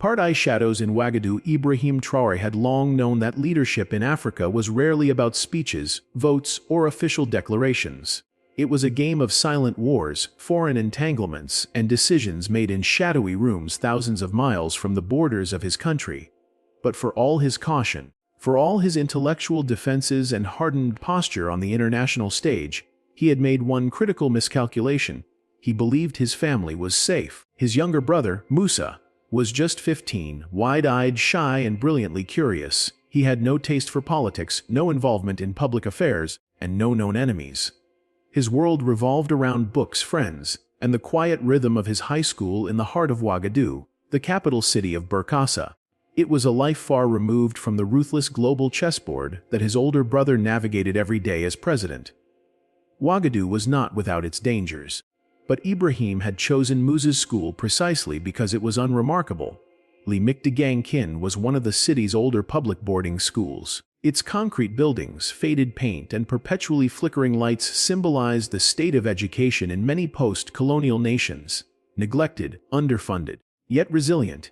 Part I Shadows in Ouagadougou. Ibrahim Traoré had long known that leadership in Africa was rarely about speeches, votes, or official declarations. It was a game of silent wars, foreign entanglements, and decisions made in shadowy rooms thousands of miles from the borders of his country. But for all his caution, for all his intellectual defenses and hardened posture on the international stage, he had made one critical miscalculation. He believed his family was safe. His younger brother, Musa, was just 15, wide-eyed, shy, and brilliantly curious. He had no taste for politics, no involvement in public affairs, and no known enemies. His world revolved around books, friends, and the quiet rhythm of his high school in the heart of Ouagadougou, the capital city of Burkina. It was a life far removed from the ruthless global chessboard that his older brother navigated every day as president. Ouagadougou was not without its dangers. But Ibrahim had chosen Musa's school precisely because it was unremarkable. Limikdagang Kin was one of the city's older public boarding schools. Its concrete buildings, faded paint, and perpetually flickering lights symbolized the state of education in many post-colonial nations. Neglected, underfunded, yet resilient.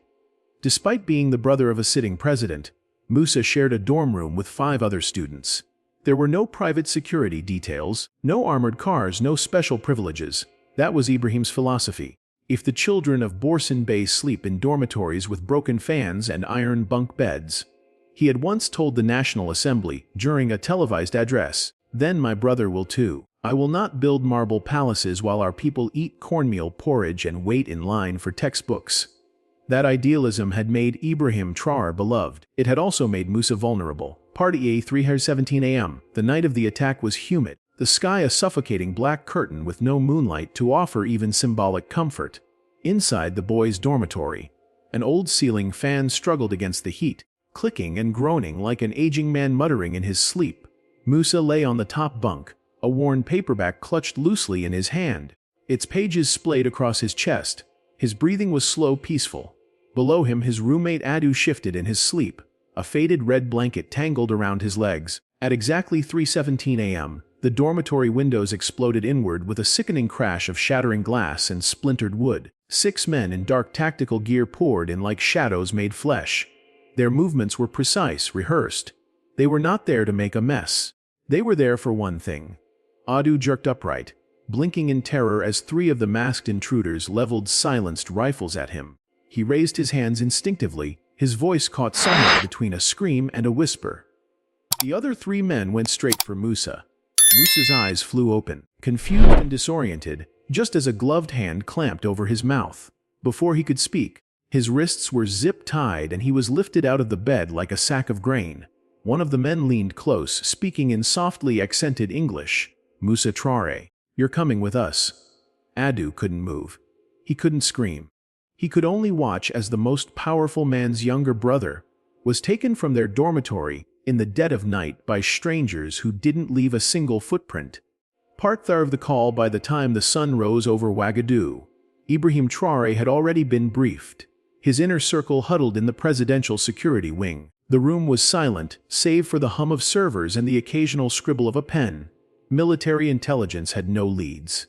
Despite being the brother of a sitting president, Musa shared a dorm room with 5 other students. There were no private security details, no armored cars, no special privileges. That was Ibrahim's philosophy. If the children of Borsan Bay sleep in dormitories with broken fans and iron bunk beds, he had once told the National Assembly during a televised address, then my brother will too. I will not build marble palaces while our people eat cornmeal porridge and wait in line for textbooks. That idealism had made Ibrahim Traoré beloved. It had also made Musa vulnerable. Party A3:17 a.m. The night of the attack was humid. The sky a suffocating black curtain with no moonlight to offer even symbolic comfort. Inside the boys' dormitory, an old ceiling fan struggled against the heat, clicking and groaning like an aging man muttering in his sleep. Musa lay on the top bunk, a worn paperback clutched loosely in his hand. Its pages splayed across his chest. His breathing was slow, peaceful. Below him, his roommate Adu shifted in his sleep, a faded red blanket tangled around his legs. At exactly 3:17 a.m., the dormitory windows exploded inward with a sickening crash of shattering glass and splintered wood. 6 men in dark tactical gear poured in like shadows made flesh. Their movements were precise, rehearsed. They were not there to make a mess. They were there for one thing. Adu jerked upright, blinking in terror as 3 of the masked intruders leveled silenced rifles at him. He raised his hands instinctively, his voice caught somewhere between a scream and a whisper. The other 3 men went straight for Musa. Musa's eyes flew open, confused and disoriented, just as a gloved hand clamped over his mouth. Before he could speak, his wrists were zip-tied and he was lifted out of the bed like a sack of grain. One of the men leaned close, speaking in softly accented English. Musa Traoré, you're coming with us. Adu couldn't move. He couldn't scream. He could only watch as the most powerful man's younger brother was taken from their dormitory in the dead of night by strangers who didn't leave a single footprint. Part third of the call. By the time the sun rose over Ouagadougou, Ibrahim Traoré had already been briefed. His inner circle huddled in the presidential security wing. The room was silent, save for the hum of servers and the occasional scribble of a pen. Military intelligence had no leads.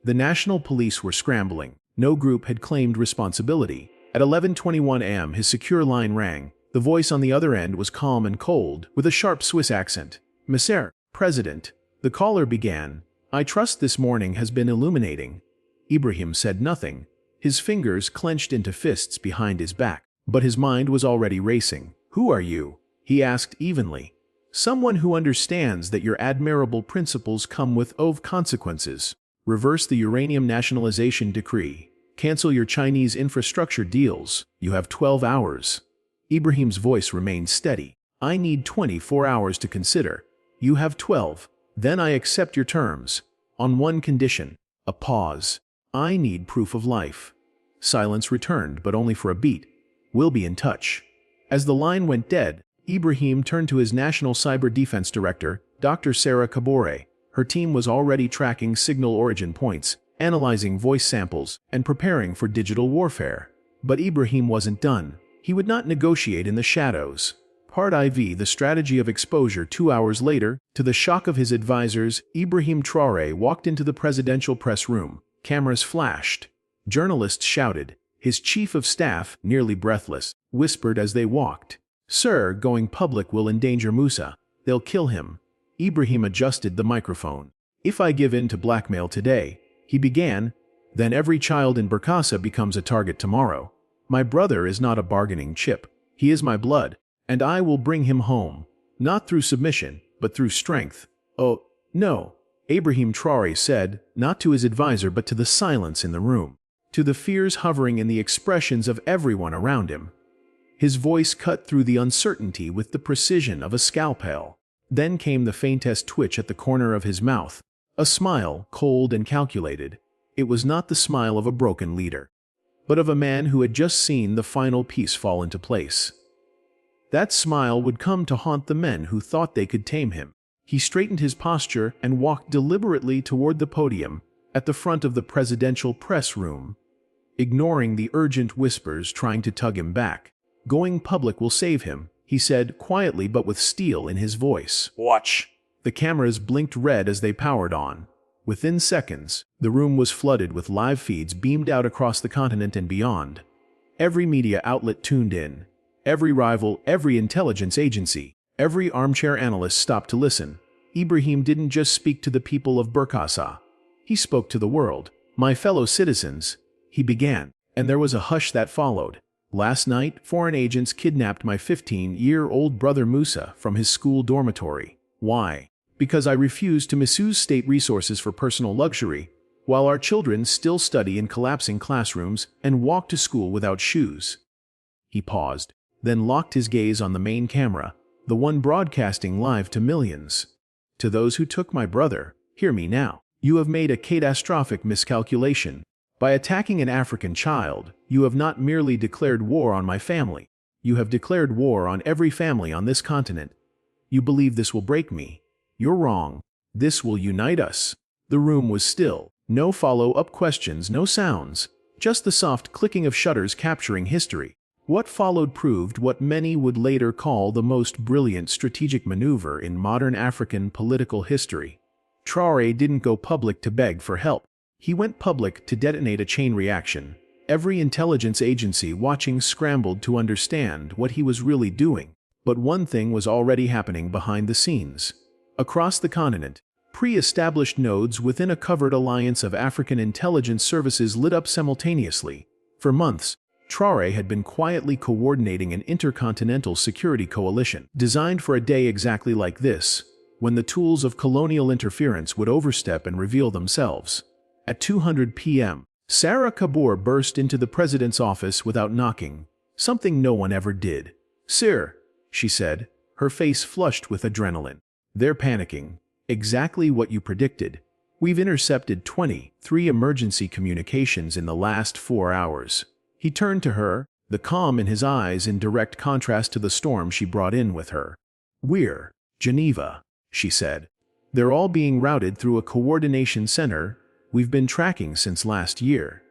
The national police were scrambling. No group had claimed responsibility. At 11:21 a.m. his secure line rang. The voice on the other end was calm and cold, with a sharp Swiss accent. Monsieur, President, the caller began. I trust this morning has been illuminating. Ibrahim said nothing. His fingers clenched into fists behind his back, but his mind was already racing. Who are you? He asked evenly. Someone who understands that your admirable principles come with consequences. Reverse the uranium nationalization decree. Cancel your Chinese infrastructure deals. You have 12 hours. Ibrahim's voice remained steady. I need 24 hours to consider. You have 12. Then I accept your terms. On one condition. A pause. I need proof of life. Silence returned, but only for a beat. We'll be in touch. As the line went dead, Ibrahim turned to his National Cyber Defense Director, Dr. Sarah Kabore. Her team was already tracking signal origin points, analyzing voice samples, and preparing for digital warfare. But Ibrahim wasn't done. He would not negotiate in the shadows. Part IV, the strategy of exposure. 2 hours later, to the shock of his advisors, Ibrahim Traoré walked into the presidential press room. Cameras flashed. Journalists shouted. His chief of staff, nearly breathless, whispered as they walked, "Sir, going public will endanger Musa. They'll kill him." Ibrahim adjusted the microphone. "If I give in to blackmail today," he began, "then every child in Burkasa becomes a target tomorrow. My brother is not a bargaining chip. He is my blood, and I will bring him home, not through submission, but through strength." "Oh, no," Ibrahim Traoré said, not to his advisor but to the silence in the room, to the fears hovering in the expressions of everyone around him. His voice cut through the uncertainty with the precision of a scalpel. Then came the faintest twitch at the corner of his mouth, a smile, cold and calculated. It was not the smile of a broken leader, but of a man who had just seen the final piece fall into place. That smile would come to haunt the men who thought they could tame him. He straightened his posture and walked deliberately toward the podium at the front of the presidential press room, ignoring the urgent whispers trying to tug him back. "Going public will save him," he said quietly but with steel in his voice. "Watch." The cameras blinked red as they powered on. Within seconds, the room was flooded with live feeds beamed out across the continent and beyond. Every media outlet tuned in. Every rival, every intelligence agency, every armchair analyst stopped to listen. Ibrahim didn't just speak to the people of Burkasa. He spoke to the world. "My fellow citizens," he began, and there was a hush that followed. "Last night, foreign agents kidnapped my 15-year-old brother Musa from his school dormitory. Why? Because I refused to misuse state resources for personal luxury, while our children still study in collapsing classrooms and walk to school without shoes." He paused, then locked his gaze on the main camera, the one broadcasting live to millions. "To those who took my brother, hear me now. You have made a catastrophic miscalculation. By attacking an African child, you have not merely declared war on my family. You have declared war on every family on this continent. You believe this will break me. You're wrong. This will unite us." The room was still. No follow-up questions, no sounds, just the soft clicking of shutters capturing history. What followed proved what many would later call the most brilliant strategic maneuver in modern African political history. Traoré didn't go public to beg for help. He went public to detonate a chain reaction. Every intelligence agency watching scrambled to understand what he was really doing. But one thing was already happening behind the scenes. Across the continent, pre-established nodes within a covered alliance of African intelligence services lit up simultaneously. For months, Traoré had been quietly coordinating an intercontinental security coalition designed for a day exactly like this, when the tools of colonial interference would overstep and reveal themselves. At 2:00 p.m., Sarah Kabur burst into the president's office without knocking, something no one ever did. "Sir," she said, her face flushed with adrenaline. "They're panicking. Exactly what you predicted. We've intercepted 23 emergency communications in the last 4 hours. He turned to her, the calm in his eyes in direct contrast to the storm she brought in with her. "We're Geneva," she said. "They're all being routed through a coordination center we've been tracking since last year."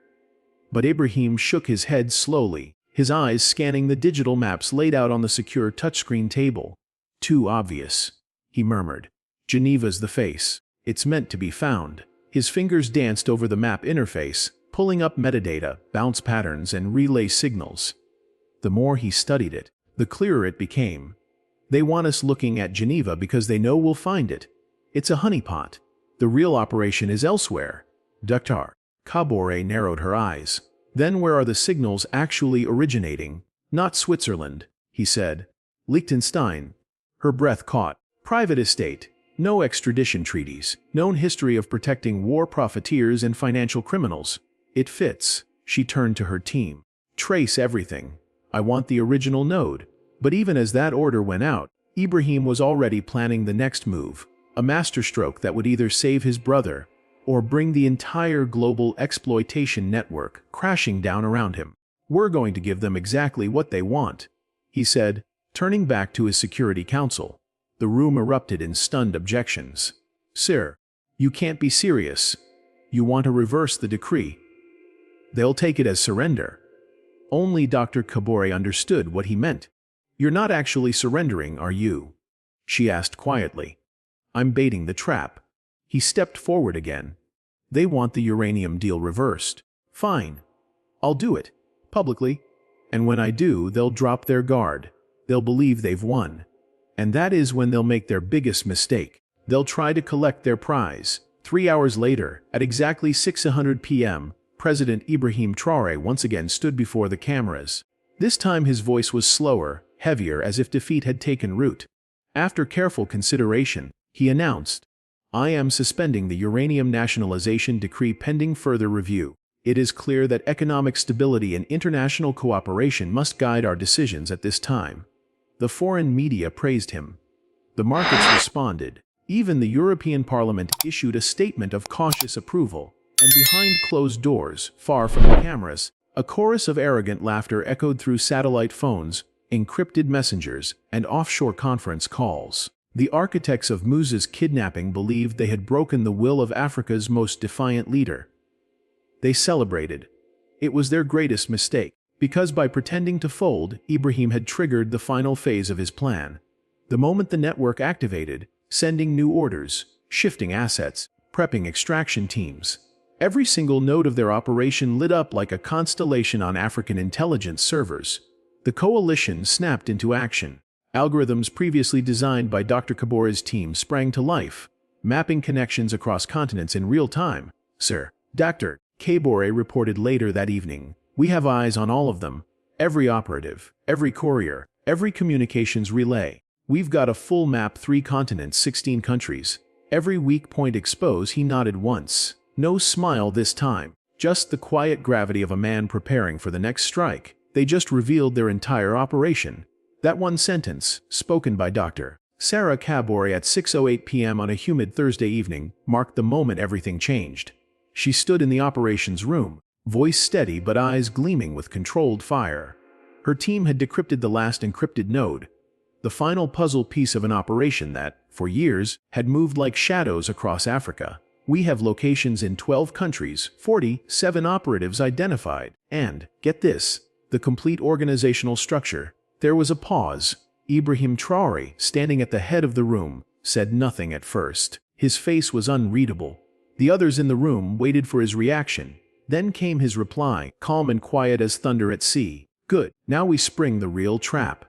But Ibrahim shook his head slowly, his eyes scanning the digital maps laid out on the secure touchscreen table. "Too obvious," he murmured. "Geneva's the face. It's meant to be found." His fingers danced over the map interface, pulling up metadata, bounce patterns, and relay signals. The more he studied it, the clearer it became. They want us looking at Geneva because they know we'll find it. It's a honeypot. The real operation is elsewhere. Dr. Kabore narrowed her eyes. "Then where are the signals actually originating?" "Not Switzerland," he said. "Liechtenstein." Her breath caught. "Private estate. No extradition treaties. Known history of protecting war profiteers and financial criminals." "It fits." She turned to her team. "Trace everything. I want the original node." But even as that order went out, Ibrahim was already planning the next move, a masterstroke that would either save his brother or bring the entire global exploitation network crashing down around him. "We're going to give them exactly what they want," he said, turning back to his Security Council. The room erupted in stunned objections. "Sir, you can't be serious. You want to reverse the decree. They'll take it as surrender." Only Dr. Kabore understood what he meant. "You're not actually surrendering, are you?" she asked quietly. "I'm baiting the trap." He stepped forward again. "They want the uranium deal reversed. Fine. I'll do it. publicly. And when I do, they'll drop their guard. They'll believe they've won. And that is when they'll make their biggest mistake. They'll try to collect their prize. 3 hours later, at exactly 6:00 p.m., President Ibrahim Traoré once again stood before the cameras. This time his voice was slower, heavier, as if defeat had taken root. After careful consideration, he announced, "I am suspending the uranium nationalization decree pending further review. It is clear that economic stability and international cooperation must guide our decisions at this time." The foreign media praised him. The markets responded. Even the European Parliament issued a statement of cautious approval, and behind closed doors, far from the cameras, a chorus of arrogant laughter echoed through satellite phones, encrypted messengers, and offshore conference calls. The architects of Musa's kidnapping believed they had broken the will of Africa's most defiant leader. They celebrated. It was their greatest mistake, because by pretending to fold, Ibrahim had triggered the final phase of his plan. The moment the network activated, sending new orders, shifting assets, prepping extraction teams, every single node of their operation lit up like a constellation on African intelligence servers. The coalition snapped into action. Algorithms previously designed by Dr. Kabore's team sprang to life, mapping connections across continents in real time. "Sir," Dr. Kabore reported later that evening, "we have eyes on all of them. Every operative, every courier, every communications relay. We've got a full map, 3 continents, 16 countries. Every weak point exposed." He nodded once. No smile this time, just the quiet gravity of a man preparing for the next strike. They just revealed their entire operation. That one sentence, spoken by Dr. Sarah Kabore at 6:08 p.m. on a humid Thursday evening, marked the moment everything changed. She stood in the operations room, voice steady but eyes gleaming with controlled fire. Her team had decrypted the last encrypted node, the final puzzle piece of an operation that, for years, had moved like shadows across Africa. "We have locations in 12 countries, 47 operatives identified, and, get this, the complete organizational structure." There was a pause. Ibrahim Traoré, standing at the head of the room, said nothing at first. His face was unreadable. The others in the room waited for his reaction. Then came his reply, calm and quiet as thunder at sea. "Good, now we spring the real trap."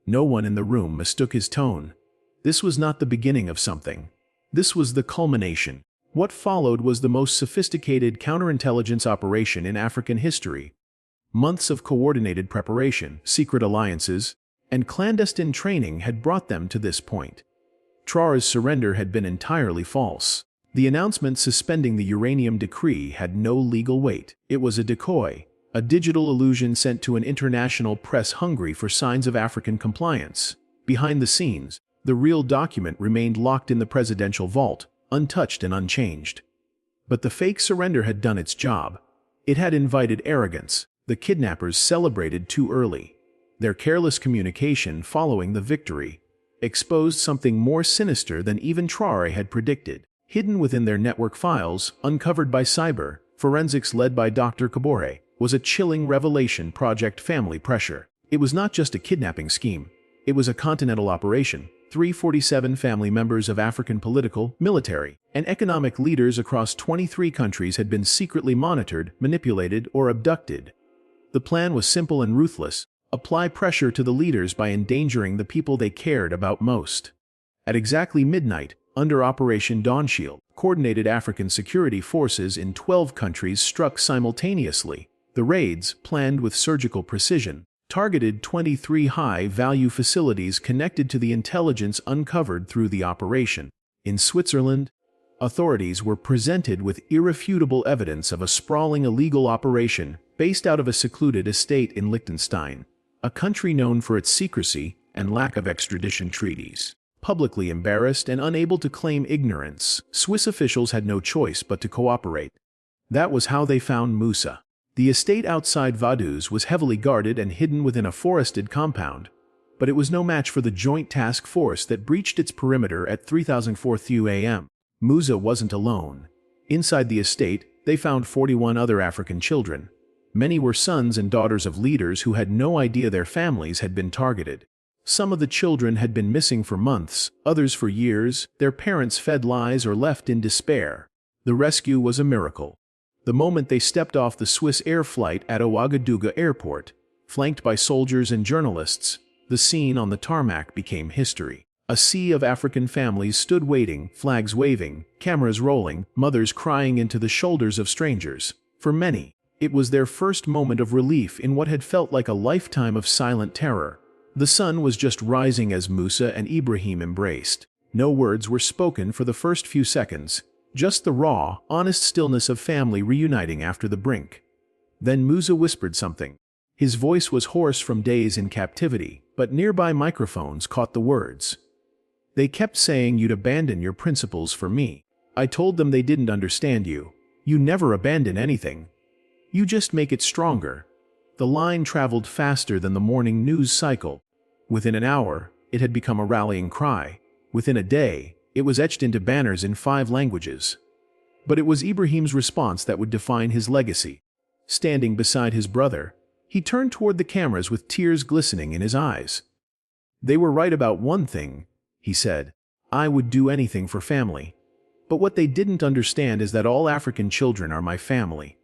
No one in the room mistook his tone. This was not the beginning of something. This was the culmination. What followed was the most sophisticated counterintelligence operation in African history. Months of coordinated preparation, secret alliances, and clandestine training had brought them to this point. Traoré's surrender had been entirely false. The announcement suspending the uranium decree had no legal weight. It was a decoy, a digital illusion sent to an international press hungry for signs of African compliance. Behind the scenes, the real document remained locked in the presidential vault, untouched and unchanged. But the fake surrender had done its job. It had invited arrogance. The kidnappers celebrated too early. Their careless communication following the victory exposed something more sinister than even Traoré had predicted. Hidden within their network files, uncovered by cyber forensics led by Dr. Kabore, was a chilling revelation: Project Family Pressure. It was not just a kidnapping scheme. It was a continental operation. 347 family members of African political, military, and economic leaders across 23 countries had been secretly monitored, manipulated, or abducted. The plan was simple and ruthless: apply pressure to the leaders by endangering the people they cared about most. At exactly midnight, under Operation Dawnshield, coordinated African security forces in 12 countries struck simultaneously. The raids, planned with surgical precision, targeted 23 high-value facilities connected to the intelligence uncovered through the operation. In Switzerland, authorities were presented with irrefutable evidence of a sprawling illegal operation based out of a secluded estate in Liechtenstein, a country known for its secrecy and lack of extradition treaties. Publicly embarrassed and unable to claim ignorance, Swiss officials had no choice but to cooperate. That was how they found Musa. The estate outside Vaduz was heavily guarded and hidden within a forested compound, but it was no match for the joint task force that breached its perimeter at 3004 a.m. Musa wasn't alone. Inside the estate, they found 41 other African children. Many were sons and daughters of leaders who had no idea their families had been targeted. Some of the children had been missing for months, others for years. Their parents fed lies or left in despair. The rescue was a miracle. The moment they stepped off the Swiss Air flight at Ouagadougou Airport, flanked by soldiers and journalists, the scene on the tarmac became history. A sea of African families stood waiting, flags waving, cameras rolling, mothers crying into the shoulders of strangers. For many, it was their first moment of relief in what had felt like a lifetime of silent terror. The sun was just rising as Musa and Ibrahim embraced. No words were spoken for the first few seconds, just the raw, honest stillness of family reuniting after the brink. Then Musa whispered something. His voice was hoarse from days in captivity, but nearby microphones caught the words. They kept saying you'd abandon your principles for me. I told them they didn't understand you. You never abandon anything. You just make it stronger. The line traveled faster than the morning news cycle. Within an hour, it had become a rallying cry. Within a day, it was etched into banners in 5 languages. But it was Ibrahim's response that would define his legacy. Standing beside his brother, he turned toward the cameras with tears glistening in his eyes. They were right about one thing, he said. I would do anything for family. But what they didn't understand is that all African children are my family.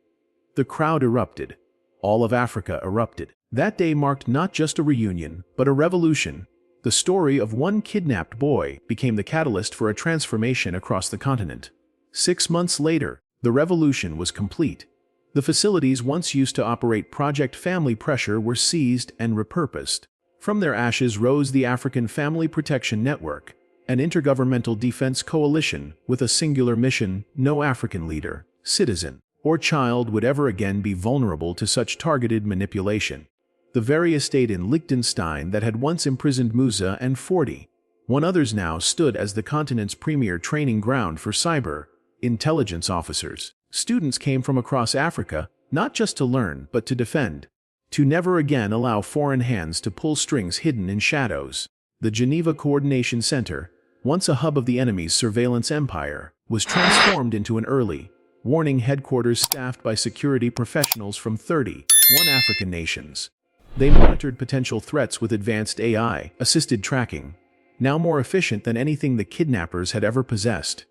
The crowd erupted. All of Africa erupted. That day marked not just a reunion, but a revolution. The story of one kidnapped boy became the catalyst for a transformation across the continent. 6 months later, the revolution was complete. The facilities once used to operate Project Family Pressure were seized and repurposed. From their ashes rose the African Family Protection Network, an intergovernmental defense coalition with a singular mission: no African leader, citizen, or child would ever again be vulnerable to such targeted manipulation. The very estate in Liechtenstein that had once imprisoned Musa and 41 others now stood as the continent's premier training ground for cyber intelligence officers. Students came from across Africa, not just to learn, but to defend. To never again allow foreign hands to pull strings hidden in shadows. The Geneva Coordination Center, once a hub of the enemy's surveillance empire, was transformed into an early warning headquarters staffed by security professionals from 31 African nations. They monitored potential threats with advanced AI-assisted tracking, now more efficient than anything the kidnappers had ever possessed.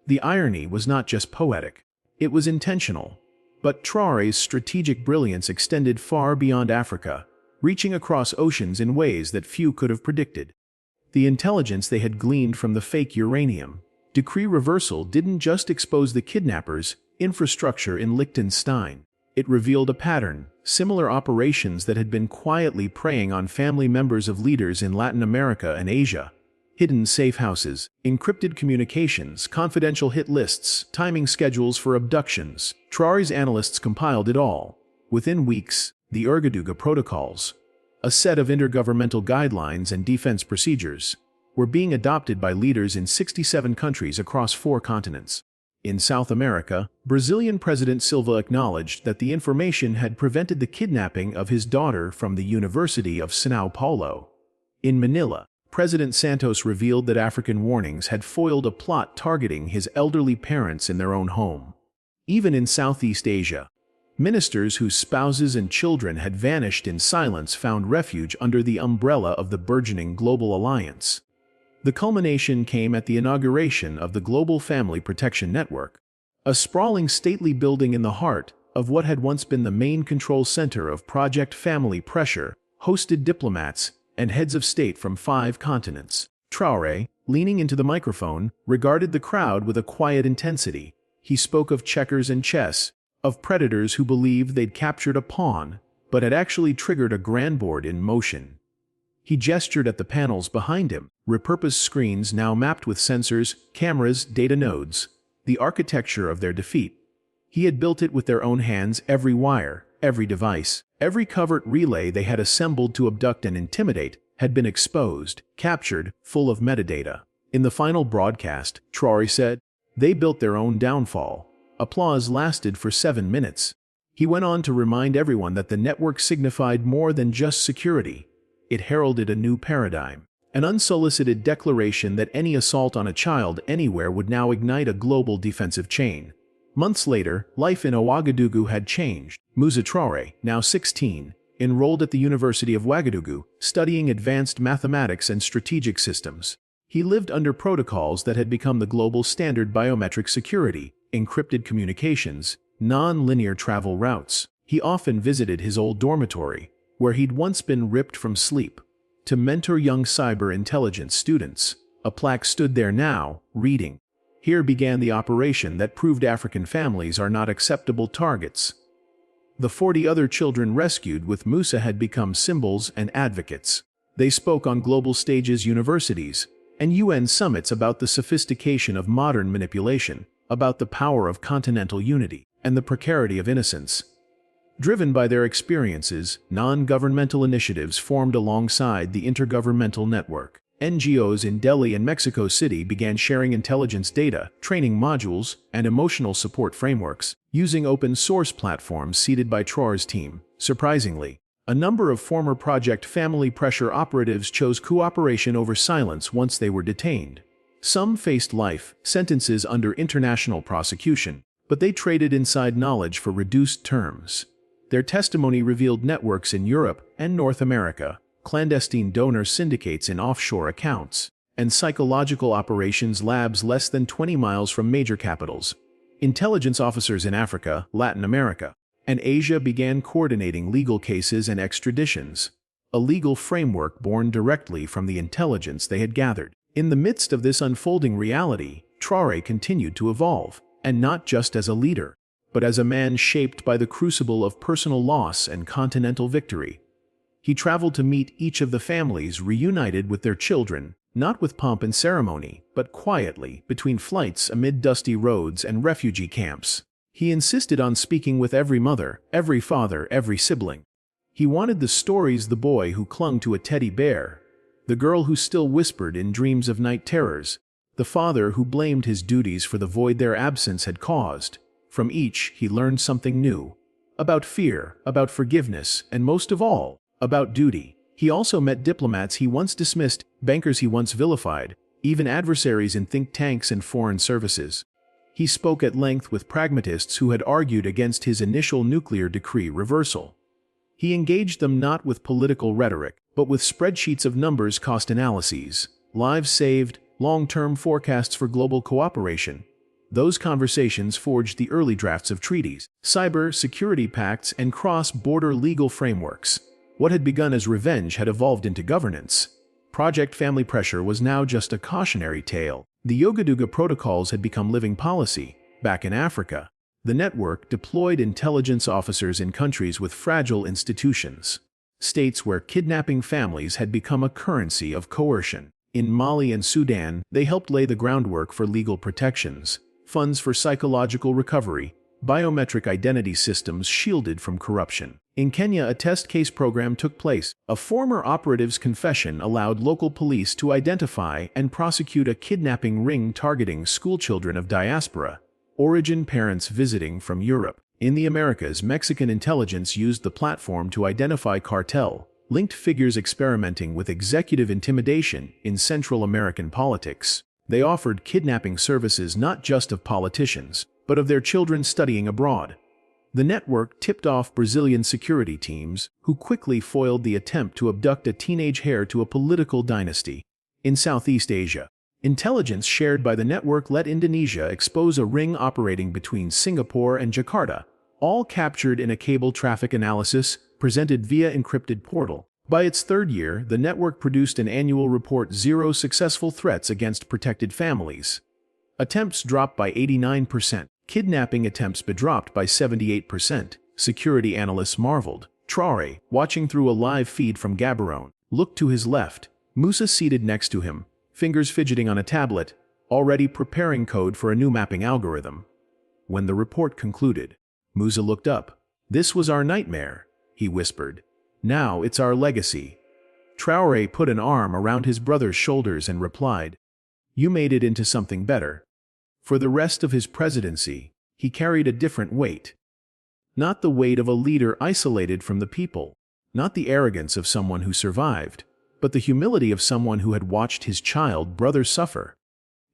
The irony was not just poetic, it was intentional. But Traoré's strategic brilliance extended far beyond Africa, reaching across oceans in ways that few could have predicted. The intelligence they had gleaned from the fake uranium decree reversal didn't just expose the kidnappers' infrastructure in Liechtenstein. It revealed a pattern: similar operations that had been quietly preying on family members of leaders in Latin America and Asia. Hidden safe houses, encrypted communications, confidential hit lists, timing schedules for abductions. Traoré's analysts compiled it all. Within weeks, the Ouagadougou Protocols, a set of intergovernmental guidelines and defense procedures, were being adopted by leaders in 67 countries across 4 continents. In South America, Brazilian President Silva acknowledged that the information had prevented the kidnapping of his daughter from the University of São Paulo. In Manila, President Santos revealed that African warnings had foiled a plot targeting his elderly parents in their own home. Even in Southeast Asia, ministers whose spouses and children had vanished in silence found refuge under the umbrella of the burgeoning Global Alliance. The culmination came at the inauguration of the Global Family Protection Network, a sprawling stately building in the heart of what had once been the main control center of Project Family Pressure, hosted diplomats and heads of state from 5 continents. Traoré, leaning into the microphone, regarded the crowd with a quiet intensity. He spoke of checkers and chess, of predators who believed they'd captured a pawn, but had actually triggered a grand board in motion. He gestured at the panels behind him, repurposed screens now mapped with sensors, cameras, data nodes, the architecture of their defeat. He had built it with their own hands: every wire, every device, every covert relay they had assembled to abduct and intimidate had been exposed, captured, full of metadata. In the final broadcast, Traoré said, "They built their own downfall." Applause lasted for 7 minutes. He went on to remind everyone that the network signified more than just security. It heralded a new paradigm, an unsolicited declaration that any assault on a child anywhere would now ignite a global defensive chain. Months later, life in Ouagadougou had changed. Musa Traoré, now 16, enrolled at the University of Ouagadougou, studying advanced mathematics and strategic systems. He lived under protocols that had become the global standard: biometric security, encrypted communications, non-linear travel routes. He often visited his old dormitory, where he'd once been ripped from sleep, to mentor young cyber intelligence students. A plaque stood there now, reading, "Here began the operation that proved African families are not acceptable targets." The 40 other children rescued with Musa had become symbols and advocates. They spoke on global stages, universities, and UN summits about the sophistication of modern manipulation, about the power of continental unity, and the precarity of innocence. Driven by their experiences, non-governmental initiatives formed alongside the Intergovernmental Network. NGOs in Delhi and Mexico City began sharing intelligence data, training modules, and emotional support frameworks, using open-source platforms seeded by Traoré's team. Surprisingly, a number of former Project Family Pressure operatives chose cooperation over silence once they were detained. Some faced life sentences under international prosecution, but they traded inside knowledge for reduced terms. Their testimony revealed networks in Europe and North America, clandestine donor syndicates in offshore accounts, and psychological operations labs less than 20 miles from major capitals. Intelligence officers in Africa, Latin America, and Asia began coordinating legal cases and extraditions, a legal framework born directly from the intelligence they had gathered. In the midst of this unfolding reality, Traoré continued to evolve, and not just as a leader, but as a man shaped by the crucible of personal loss and continental victory. He traveled to meet each of the families reunited with their children, not with pomp and ceremony, but quietly, between flights amid dusty roads and refugee camps. He insisted on speaking with every mother, every father, every sibling. He wanted the stories: the boy who clung to a teddy bear, the girl who still whispered in dreams of night terrors, the father who blamed his duties for the void their absence had caused. From each, he learned something new. About fear, about forgiveness, and most of all, about duty. He also met diplomats he once dismissed, bankers he once vilified, even adversaries in think tanks and foreign services. He spoke at length with pragmatists who had argued against his initial nuclear decree reversal. He engaged them not with political rhetoric, but with spreadsheets of numbers, cost analyses, lives saved, long-term forecasts for global cooperation. Those conversations forged the early drafts of treaties, cyber security pacts, and cross-border legal frameworks. What had begun as revenge had evolved into governance. Project Family Pressure was now just a cautionary tale. The Ouagadougou protocols had become living policy. Back in Africa, the network deployed intelligence officers in countries with fragile institutions, states where kidnapping families had become a currency of coercion. In Mali and Sudan, they helped lay the groundwork for legal protections, funds for psychological recovery, biometric identity systems shielded from corruption. In Kenya, a test case program took place. A former operative's confession allowed local police to identify and prosecute a kidnapping ring targeting schoolchildren of diaspora origin parents visiting from Europe. In the Americas, Mexican intelligence used the platform to identify cartel-linked figures experimenting with executive intimidation in Central American politics. They offered kidnapping services not just of politicians, but of their children studying abroad. The network tipped off Brazilian security teams, who quickly foiled the attempt to abduct a teenage heir to a political dynasty. In Southeast Asia, intelligence shared by the network let Indonesia expose a ring operating between Singapore and Jakarta, all captured in a cable traffic analysis presented via encrypted portal. By its third year, the network produced an annual report: 0 successful threats against protected families. Attempts dropped by 89%. Kidnapping attempts dropped by 78%. Security analysts marveled. Traoré, watching through a live feed from Gaborone, looked to his left. Musa seated next to him, fingers fidgeting on a tablet, already preparing code for a new mapping algorithm. When the report concluded, Musa looked up. "This was our nightmare," he whispered. "Now it's our legacy." Traoré put an arm around his brother's shoulders and replied, "You made it into something better." For the rest of his presidency, he carried a different weight. Not the weight of a leader isolated from the people, not the arrogance of someone who survived, but the humility of someone who had watched his child brother suffer.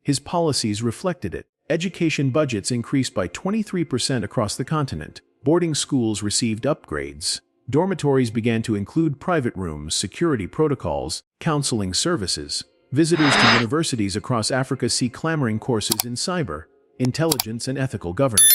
His policies reflected it. Education budgets increased by 23% across the continent. Boarding schools received upgrades. Dormitories began to include private rooms, security protocols, counseling services. Visitors to universities across Africa see clamoring courses in cyber, intelligence, and ethical governance.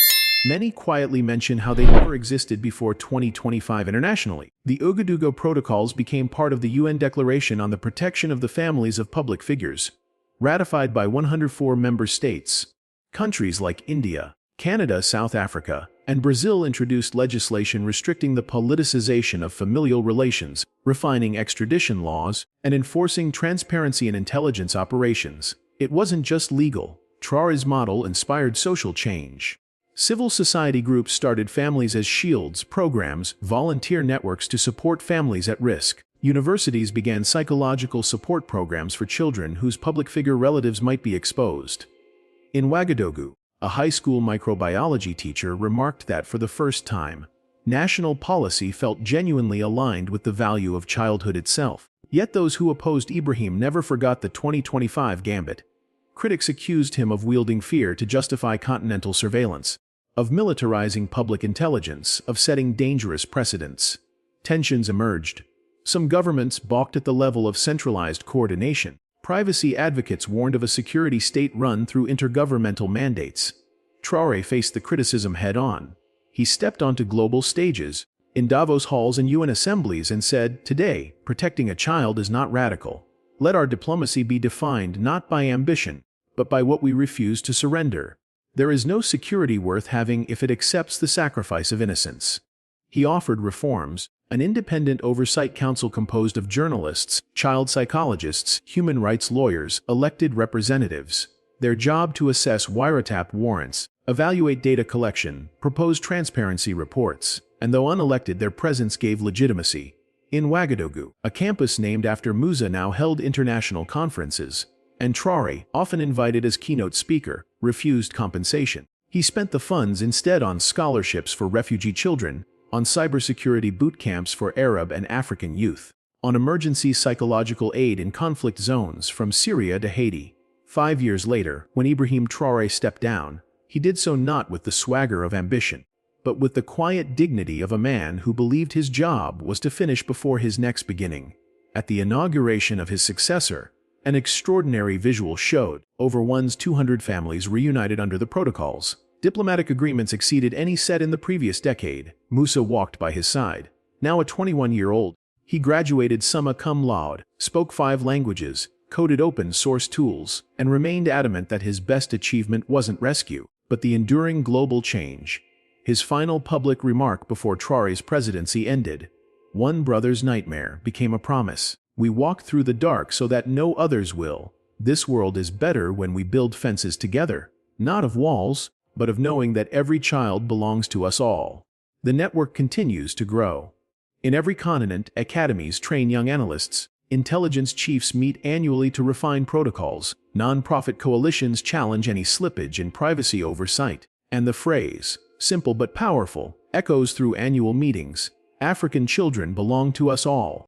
Many quietly mention how they never existed before 2025 internationally. The Ouagadougou Protocols became part of the UN Declaration on the Protection of the Families of Public Figures, ratified by 104 member states. Countries like India, Canada, South Africa, and Brazil introduced legislation restricting the politicization of familial relations, refining extradition laws, and enforcing transparency in intelligence operations. It wasn't just legal. Traoré's model inspired social change. Civil society groups started Families as Shields programs, volunteer networks to support families at risk. Universities began psychological support programs for children whose public figure relatives might be exposed. In Ouagadougou, a high school microbiology teacher remarked that for the first time, national policy felt genuinely aligned with the value of childhood itself. Yet those who opposed Ibrahim never forgot the 2025 gambit. Critics accused him of wielding fear to justify continental surveillance, of militarizing public intelligence, of setting dangerous precedents. Tensions emerged. Some governments balked at the level of centralized coordination. Privacy advocates warned of a security state run through intergovernmental mandates. Traoré faced the criticism head-on. He stepped onto global stages, in Davos halls and UN assemblies, and said, "Today, protecting a child is not radical. Let our diplomacy be defined not by ambition, but by what we refuse to surrender. There is no security worth having if it accepts the sacrifice of innocence." He offered reforms, an independent oversight council composed of journalists, child psychologists, human rights lawyers, elected representatives. Their job to assess wiretap warrants, evaluate data collection, propose transparency reports, and though unelected, their presence gave legitimacy. In Ouagadougou, a campus named after Musa now held international conferences, and Traoré, often invited as keynote speaker, refused compensation. He spent the funds instead on scholarships for refugee children, on cybersecurity boot camps for Arab and African youth, on emergency psychological aid in conflict zones from Syria to Haiti. 5 years later, when Ibrahim Traoré stepped down, he did so not with the swagger of ambition, but with the quiet dignity of a man who believed his job was to finish before his next beginning. At the inauguration of his successor, an extraordinary visual showed over 200 families reunited under the protocols. Diplomatic agreements exceeded any set in the previous decade. Musa walked by his side. Now a 21-year-old, he graduated summa cum laude, spoke 5 languages, coded open-source tools, and remained adamant that his best achievement wasn't rescue, but the enduring global change. His final public remark before Traoré's presidency ended. "One brother's nightmare became a promise. We walk through the dark so that no others will. This world is better when we build fences together, not of walls, but of knowing that every child belongs to us all." The network continues to grow. In every continent, academies train young analysts, intelligence chiefs meet annually to refine protocols, non-profit coalitions challenge any slippage in privacy oversight, and the phrase, simple but powerful, echoes through annual meetings: African children belong to us all.